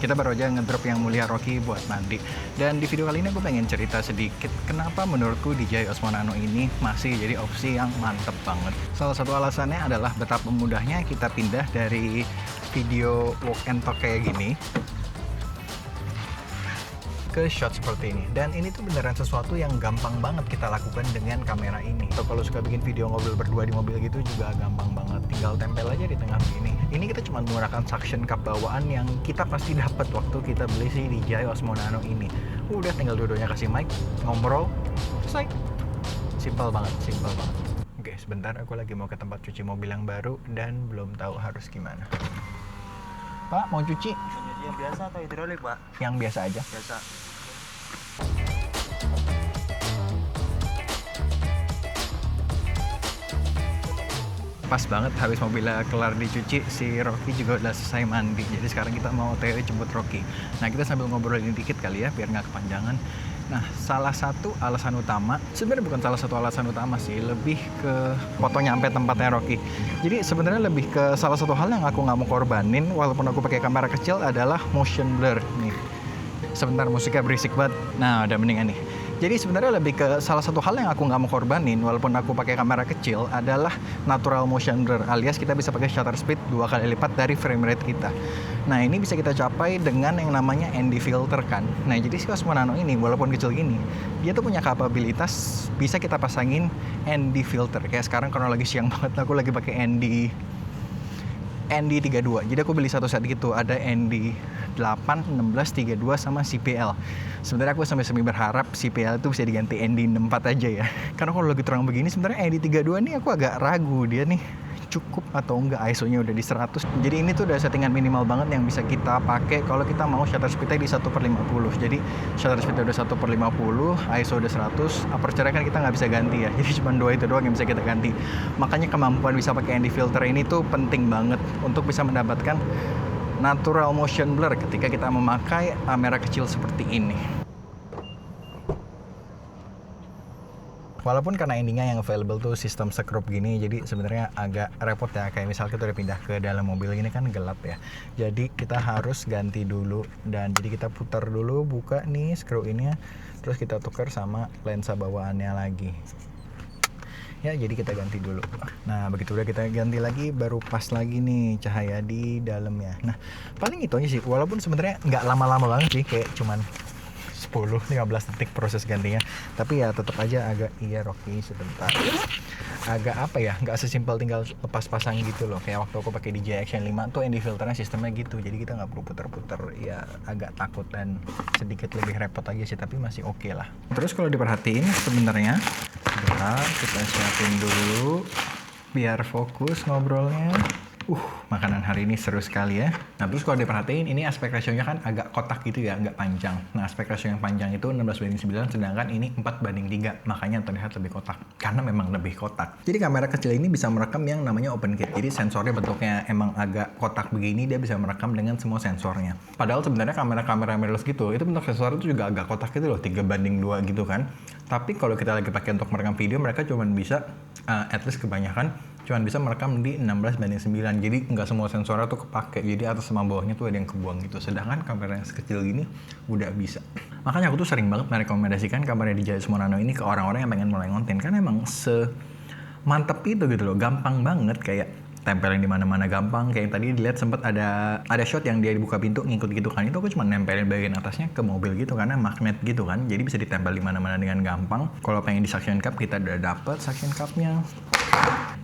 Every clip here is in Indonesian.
Kita baru aja ngedrop yang mulia Rocky buat mandi. Dan di video kali ini aku pengen cerita sedikit kenapa menurutku DJI Osmo Nano ini masih jadi opsi yang mantep banget. Salah satu alasannya adalah betapa mudahnya kita pindah dari video walk and talk kayak gini ke shot seperti ini. Dan ini tuh beneran sesuatu yang gampang banget kita lakukan dengan kamera ini. Atau kalau suka bikin video ngobrol berdua di mobil gitu juga gampang banget. Tinggal tempel aja di tengah begini. Ini kita cuma menggunakan suction cup bawaan yang kita pasti dapat waktu kita beli si DJI Osmo Nano ini. Udah tinggal dua-duanya kasih mic, ngobrol, selesai. Simple banget, simple banget. Oke, sebentar aku lagi mau ke tempat cuci mobil yang baru dan belum tahu harus gimana. Pak, mau cuci? Yang biasa atau hidrolik, Pak? Yang biasa aja. Biasa. Pas banget habis mobilnya kelar dicuci, si Rocky juga udah selesai mandi. Jadi sekarang kita mau OTW jemput Rocky. Nah, kita sambil ngobrolin dikit kali ya, biar nggak kepanjangan. Nah, salah satu alasan utama, sebenarnya bukan salah satu alasan utama sih, lebih ke foto nyampe tempatnya Rocky. Jadi sebenarnya lebih ke salah satu hal yang aku nggak mau korbanin, walaupun aku pakai kamera kecil, adalah motion blur nih. Sebentar, musiknya berisik banget. Nah, udah mendingan nih. Jadi sebenarnya lebih ke salah satu hal yang aku nggak mau korbanin walaupun aku pakai kamera kecil adalah natural motion blur, alias kita bisa pakai shutter speed 2 kali lipat dari frame rate kita. Nah, ini bisa kita capai dengan yang namanya ND filter kan. Nah, jadi si Osmo Nano ini walaupun kecil gini, dia tuh punya kapabilitas bisa kita pasangin ND filter. Kayak sekarang karena lagi siang banget, aku lagi pakai ND32. Jadi aku beli satu set gitu, ada ND 8, 16, 32 sama CPL. Sebenarnya aku sampai semi berharap CPL itu bisa diganti ND64 aja ya. Karena kalau lagi terang begini sebenarnya ND32 nih aku agak ragu dia nih cukup atau enggak, ISO-nya udah di 100. Jadi ini tuh udah settingan minimal banget yang bisa kita pakai kalau kita mau shutter speed-nya di 1/50. Jadi shutter speed-nya udah 1/50, ISO udah 100, aperture kan kita nggak bisa ganti ya. Jadi cuma dua itu doang yang bisa kita ganti. Makanya kemampuan bisa pakai ND filter ini tuh penting banget untuk bisa mendapatkan natural motion blur ketika kita memakai kamera kecil seperti ini. Walaupun karena endingnya yang available tuh sistem sekrup gini, jadi sebenarnya agak repot ya. Kayak misal kita udah pindah ke dalam mobil ini kan gelap ya. Jadi kita harus ganti dulu, dan jadi kita putar dulu, buka nih skru ini, terus kita tukar sama lensa bawaannya lagi. Ya, jadi kita ganti dulu. Nah, begitu udah kita ganti lagi, baru pas lagi nih cahaya di dalamnya. Nah, paling itu aja sih. Walaupun sebenarnya nggak lama-lama banget sih, kayak cuman 10-15 detik proses gantinya, tapi ya tetap aja agak Rocky sebentar, agak apa ya, nggak sesimpel tinggal lepas pasang gitu loh. Kayak waktu aku pakai DJI Action 5 tuh ND filternya sistemnya gitu, jadi kita nggak perlu puter-puter. Ya agak takut dan sedikit lebih repot aja sih, tapi masih oke lah. Terus kalau diperhatiin sebenarnya, sebentar kita siapin dulu biar fokus ngobrolnya. Makanan hari ini seru sekali ya. Nah, terus kalau diperhatiin, ini aspek rasionya kan agak kotak gitu ya, agak panjang. Nah, aspek rasio yang panjang itu 16:9, sedangkan ini 4:3. Makanya terlihat lebih kotak, karena memang lebih kotak. Jadi kamera kecil ini bisa merekam yang namanya open kit. Jadi sensornya bentuknya emang agak kotak begini, dia bisa merekam dengan semua sensornya. Padahal sebenarnya kamera-kamera mirrorless gitu, itu bentuk sensor itu juga agak kotak gitu loh, 3:2 gitu kan. Tapi kalau kita lagi pakai untuk merekam video, mereka cuma bisa, at least kebanyakan, cuman bisa merekam di 16:9. Jadi nggak semua sensornya tuh kepake. Jadi atas sama bawahnya tuh ada yang kebuang gitu. Sedangkan kamera yang sekecil gini udah bisa. Makanya aku tuh sering banget merekomendasikan kamera DJI Osmo Nano ini ke orang-orang yang pengen mulai konten. Karena emang semantep itu gitu loh. Gampang banget, kayak tempelin di mana-mana gampang. Kayak yang tadi dilihat sempet ada shot yang dia dibuka pintu ngikut gitu kan. Itu aku cuma nempelin bagian atasnya ke mobil gitu karena magnet gitu kan. Jadi bisa ditempel di mana-mana dengan gampang. Kalau pengen di suction cup, kita udah dapet suction cupnya.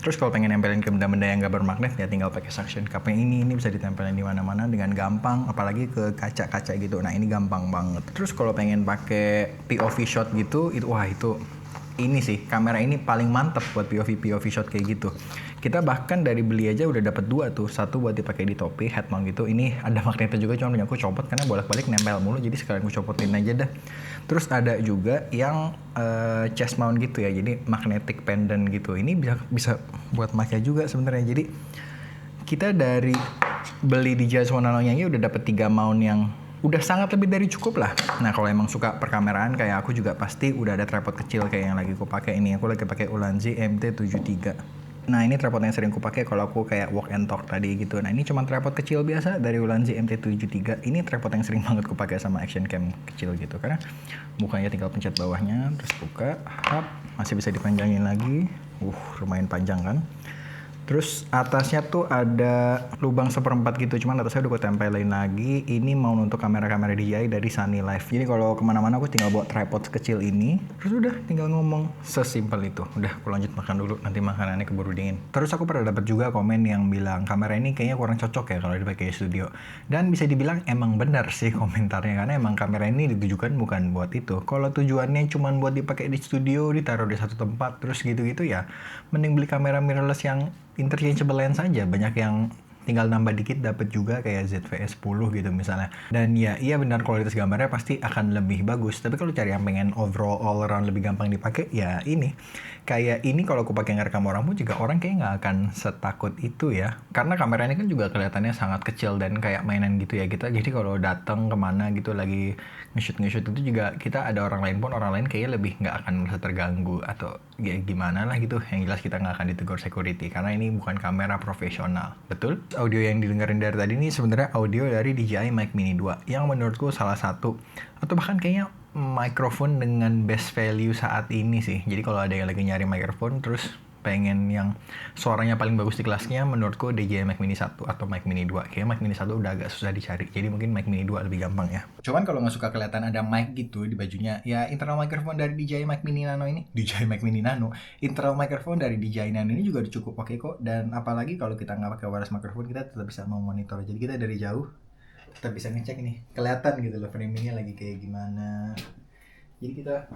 Terus kalau pengen nempelin ke benda-benda yang nggak bermagnet, ya tinggal pakai suction cup yang ini bisa ditempelin di mana-mana dengan gampang, apalagi ke kaca-kaca gitu. Nah, ini gampang banget. Terus kalau pengen pakai POV shot gitu, itu ini sih, kamera ini paling mantep buat POV shot kayak gitu. Kita bahkan dari beli aja udah dapet 2 tuh, satu buat dipakai di topi, head mount gitu. Ini ada magnetnya juga, cuma punya aku copot karena bolak-balik nempel mulu, jadi sekalian aku copotin aja dah. Terus ada juga yang chest mount gitu ya, jadi magnetic pendant gitu. Ini bisa buat pakai juga sebenarnya. Jadi kita dari beli di DJI Osmo Nano-nya udah dapet 3 mount yang udah sangat lebih dari cukup lah. Nah, kalau emang suka perkameraan kayak aku juga pasti udah ada tripod kecil kayak yang lagi aku pakai ini. Aku lagi pakai Ulanzi MT73. Nah ini tripod yang sering aku pakai kalau aku kayak walk and talk tadi gitu. Nah ini cuma tripod kecil biasa dari Ulanzi MT73. Ini tripod yang sering banget aku pakai sama action cam kecil gitu, karena bukanya tinggal pencet bawahnya terus buka, hap, masih bisa dipanjangin lagi. Lumayan panjang kan. Terus atasnya tuh ada lubang 1/4 gitu, cuman atasnya udah gue tempelin lagi. Ini mau untuk kamera-kamera DJI dari Sunny Life. Jadi kalau kemana-mana aku tinggal bawa tripod sekecil ini, terus udah tinggal ngomong, sesimpel itu. Udah, aku lanjut makan dulu, nanti makanannya keburu dingin. Terus aku pernah dapat juga komen yang bilang kamera ini kayaknya kurang cocok ya kalau dipakai di studio. Dan bisa dibilang emang benar sih komentarnya, karena emang kamera ini ditujukan bukan buat itu. Kalau tujuannya cuma buat dipakai di studio, ditaruh di satu tempat, terus gitu-gitu ya, mending beli kamera mirrorless yang interchangeable lens saja. Banyak yang tinggal nambah dikit dapat juga kayak ZV-E 10 gitu misalnya. Dan ya iya benar, kualitas gambarnya pasti akan lebih bagus. Tapi kalau cari yang pengen overall all around lebih gampang dipakai, ya ini. Kayak ini kalau aku pakai ngerekam orang pun juga orang kayak nggak akan setakut itu ya. Karena kamera ini kan juga kelihatannya sangat kecil dan kayak mainan gitu ya kita. Jadi kalau datang kemana gitu lagi nge-shoot itu juga kita ada orang lain pun, orang lain kayaknya lebih nggak akan merasa terganggu atau ya gimana lah gitu. Yang jelas kita nggak akan ditegur security karena ini bukan kamera profesional. Betul? Audio yang didengarin dari tadi ini sebenarnya audio dari DJI Mic Mini 2 yang menurutku salah satu atau bahkan kayaknya mikrofon dengan best value saat ini sih. Jadi kalau ada yang lagi nyari mikrofon terus pengen yang suaranya paling bagus di kelasnya, menurutku DJI Mic Mini 1 atau Mic Mini 2. Kayaknya Mic Mini 1 udah agak susah dicari, jadi mungkin Mic Mini 2 lebih gampang ya. Cuman kalau nggak suka kelihatan ada mic gitu di bajunya, ya internal microphone dari DJI Mic Mini Nano ini, DJI Mic Mini Nano, internal microphone dari DJI Nano ini juga cukup oke kok. Dan apalagi kalau kita nggak pakai wireless microphone, kita tetap bisa memonitor. Jadi kita dari jauh kita bisa ngecek nih, kelihatan gitu loh framingnya lagi kayak gimana. Jadi kita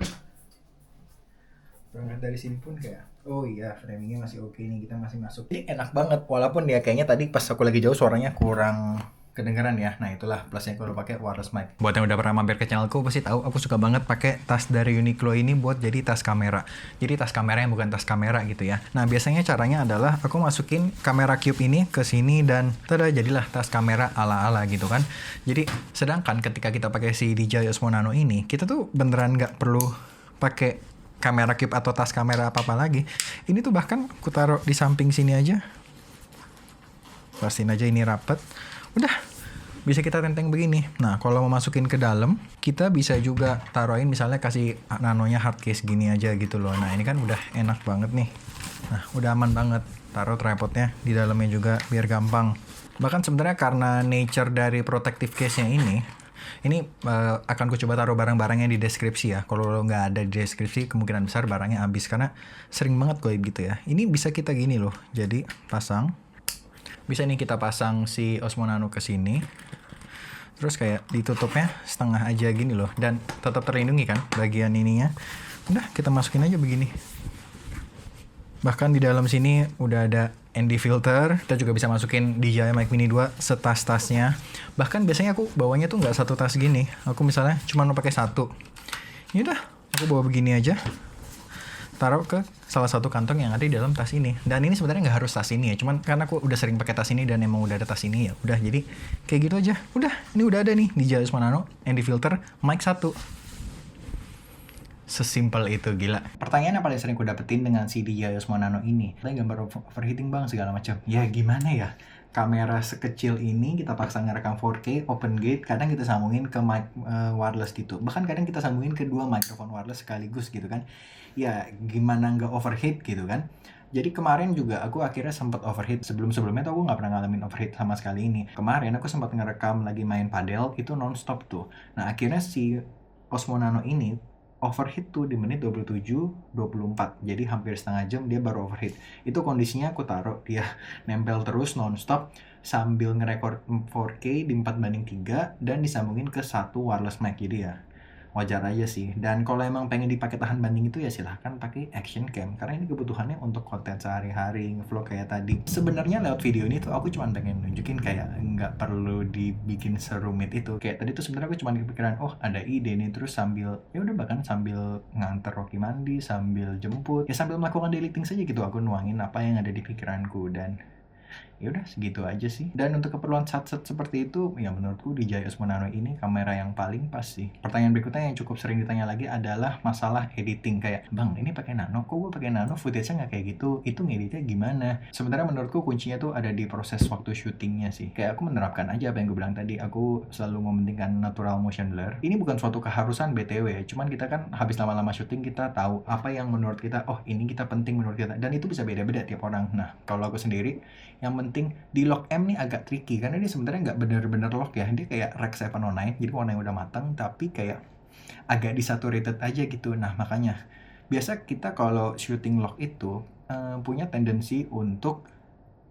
berangkat dari sini pun kayak, oh iya framingnya masih oke nih, kita masih masuk. Jadi enak banget, walaupun ya kayaknya tadi pas aku lagi jauh suaranya kurang kedengeran ya. Nah itulah plusnya kalau pakai wireless mic. Buat yang udah pernah mampir ke channelku pasti tahu aku suka banget pakai tas dari Uniqlo ini buat jadi tas kamera. Jadi tas kamera yang bukan tas kamera gitu ya. Nah biasanya caranya adalah aku masukin kamera cube ini ke sini dan tada jadilah tas kamera ala-ala gitu kan. Jadi sedangkan ketika kita pakai si DJI Osmo Nano ini, kita tuh beneran nggak perlu pakai kamera cube atau tas kamera apa-apa lagi. Ini tuh bahkan aku taruh di samping sini aja. Pastiin aja ini rapet. Udah, bisa kita tenteng begini. Nah, kalau mau masukin ke dalam, kita bisa juga taruhin misalnya kasih nanonya hard case gini aja gitu loh. Nah, ini kan udah enak banget nih. Nah, udah aman banget. Taruh tripodnya di dalamnya juga biar gampang. Bahkan sebenarnya karena nature dari protective case-nya ini akan ku coba taruh barang-barangnya di deskripsi ya. Kalau nggak ada di deskripsi, kemungkinan besar barangnya habis karena sering banget goib gitu ya. Ini bisa kita gini loh. Jadi pasang, bisa nih kita pasang si Osmo Nano ke sini. Terus kayak ditutupnya setengah aja gini loh, dan tetap terlindungi kan bagian ininya. Udah kita masukin aja begini. Bahkan di dalam sini udah ada ND filter. Kita juga bisa masukin DJI Mic Mini 2 setas-tasnya. Bahkan biasanya aku bawanya tuh nggak satu tas gini. Aku misalnya cuma mau pakai satu. Yaudah, aku bawa begini aja. Taruh ke salah satu kantong yang ada di dalam tas ini. Dan ini sebenarnya nggak harus tas ini ya. Cuman karena aku udah sering pakai tas ini dan emang udah ada tas ini ya. Udah, jadi kayak gitu aja. Udah, ini udah ada nih DJI Osmo Nano, ND filter, mic 1. Sesimpel itu, gila. Pertanyaan yang paling sering ku dapetin dengan si DJI Osmo Nano ini, gambar overheating bang segala macam. Ya gimana ya? Kamera sekecil ini kita paksa ngerekam 4K open gate, kadang kita sambungin ke mic wireless gitu. Bahkan kadang kita sambungin ke dua mikrofon wireless sekaligus gitu kan. Ya gimana nggak overheat gitu kan. Jadi kemarin juga aku akhirnya sempat overheat. Sebelum-sebelumnya tuh aku nggak pernah ngalamin overheat sama sekali ini. Kemarin aku sempat ngerekam lagi main padel, itu nonstop tuh. Nah akhirnya si Osmo Nano ini overheat tuh di menit 27-24. Jadi hampir setengah jam dia baru overheat. Itu kondisinya aku taruh dia nempel terus nonstop sambil ngerekord 4K di 4:3 dan disambungin ke satu wireless mic. Jadi ya wajar aja sih. Dan kalau emang pengen dipakai tahan banding itu ya silahkan pakai action cam, karena ini kebutuhannya untuk konten sehari-hari, vlog kayak tadi. Sebenarnya lewat video ini tuh aku cuma pengen nunjukin kayak nggak perlu dibikin serumit itu. Kayak tadi tuh sebenarnya aku cuma kepikiran, oh ada ide nih, terus sambil ya udah bahkan sambil nganter Rocky mandi, sambil jemput, ya sambil melakukan daily things aja gitu, aku nuangin apa yang ada di pikiranku. Dan Ya udah segitu aja sih. Dan untuk keperluan satset seperti itu, ya menurutku DJI Osmo Nano ini kamera yang paling pas sih. Pertanyaan berikutnya yang cukup sering ditanya lagi adalah masalah editing, kayak, "Bang, ini pakai nano, kok gue pakai nano footage-nya nggak kayak gitu? Itu ngeditnya gimana?" Sebenarnya menurutku kuncinya tuh ada di proses waktu syutingnya sih. Kayak aku menerapkan aja apa yang gue bilang tadi, aku selalu mementingkan natural motion blur. Ini bukan suatu keharusan BTW, cuman kita kan habis lama-lama syuting kita tahu apa yang menurut kita, oh ini kita penting menurut kita, dan itu bisa beda-beda tiap orang. Nah, kalau aku sendiri, yang penting di lock M nih agak tricky karena dia sebenarnya nggak bener-bener lock ya, dia kayak Rec 709, jadi warnanya udah matang tapi kayak agak desaturated aja gitu. Nah makanya biasa kita kalau shooting lock itu punya tendensi untuk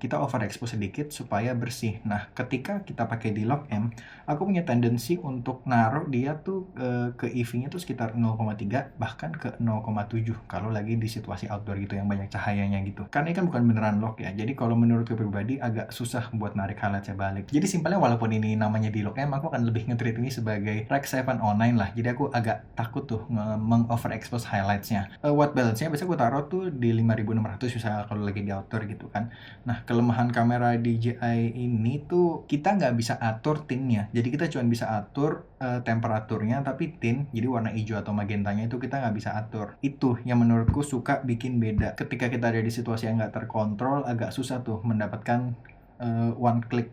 kita overexpose sedikit supaya bersih. Nah, ketika kita pakai di lock M, aku punya tendensi untuk naruh dia tuh ke EV-nya tuh sekitar 0,3 bahkan ke 0,7 kalau lagi di situasi outdoor gitu yang banyak cahayanya gitu. Karena ini kan bukan beneran lock ya. Jadi kalau menurutku pribadi agak susah buat narik highlightsnya balik. Jadi simpelnya walaupun ini namanya di lock M, aku akan lebih nge-treat ini sebagai Rec 709 lah. Jadi aku agak takut tuh meng-overexpose highlightsnya. White balance-nya biasanya aku taruh tuh di 5600 misalnya kalau lagi di outdoor gitu kan. Nah, kelemahan kamera DJI ini tuh kita nggak bisa atur tinnya. Jadi kita cuma bisa atur temperaturnya, tapi tint, jadi warna hijau atau magentanya itu kita nggak bisa atur. Itu yang menurutku suka bikin beda. Ketika kita ada di situasi yang nggak terkontrol, agak susah tuh mendapatkan one click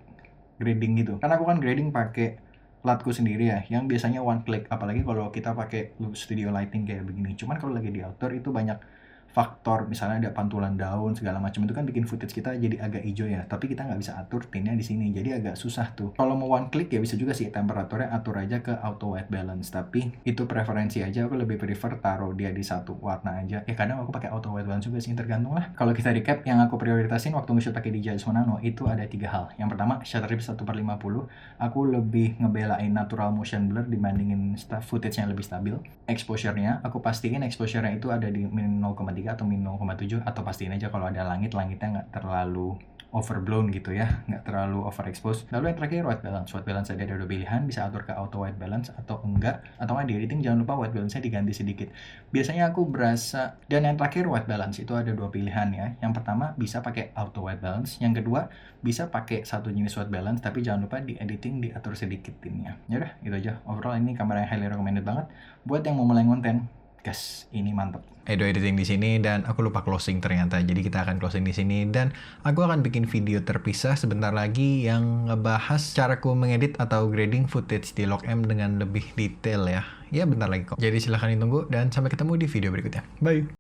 grading gitu. Karena aku kan grading pakai latku sendiri ya, yang biasanya one click, apalagi kalau kita pakai studio lighting kayak begini. Cuman kalau lagi di outdoor itu banyak faktor, misalnya ada pantulan daun segala macam, itu kan bikin footage kita jadi agak hijau ya, tapi kita nggak bisa atur tintnya di sini, jadi agak susah tuh. Kalau mau one click ya bisa juga sih, temperaturnya atur aja ke auto white balance, tapi itu preferensi aja, aku lebih prefer taruh dia di satu warna aja. Ya kadang aku pakai auto white balance juga sih, tergantung lah. Kalau kita recap, yang aku prioritasin waktu nge-shoot pakai DJI Osmo Nano itu ada 3 hal. Yang pertama, shutter speed 1/50, aku lebih ngebelain natural motion blur dibandingin footage yang lebih stabil. Exposure-nya, aku pastiin exposure-nya itu ada di min 0,3 atau min 0,7, atau pastiin aja kalau ada langitnya nggak terlalu overblown gitu ya, nggak terlalu overexpose. Lalu yang terakhir white balance. White balance ada dua pilihan, bisa atur ke auto white balance atau enggak, atau nggak di editing jangan lupa white balance-nya diganti sedikit. Biasanya aku berasa, dan yang terakhir white balance itu ada 2 pilihan ya. Yang pertama bisa pakai auto white balance, yang kedua bisa pakai satu jenis white balance, tapi jangan lupa di editing diatur sedikit tinnya. Ya udah, itu aja. Overall ini kamera yang highly recommended banget buat yang mau mulai konten. Guys, ini mantap. Edo editing di sini dan aku lupa closing ternyata. Jadi kita akan closing di sini dan aku akan bikin video terpisah sebentar lagi yang ngebahas caraku mengedit atau grading footage di Log M dengan lebih detail ya. Ya bentar lagi kok. Jadi silahkan ditunggu dan sampai ketemu di video berikutnya. Bye.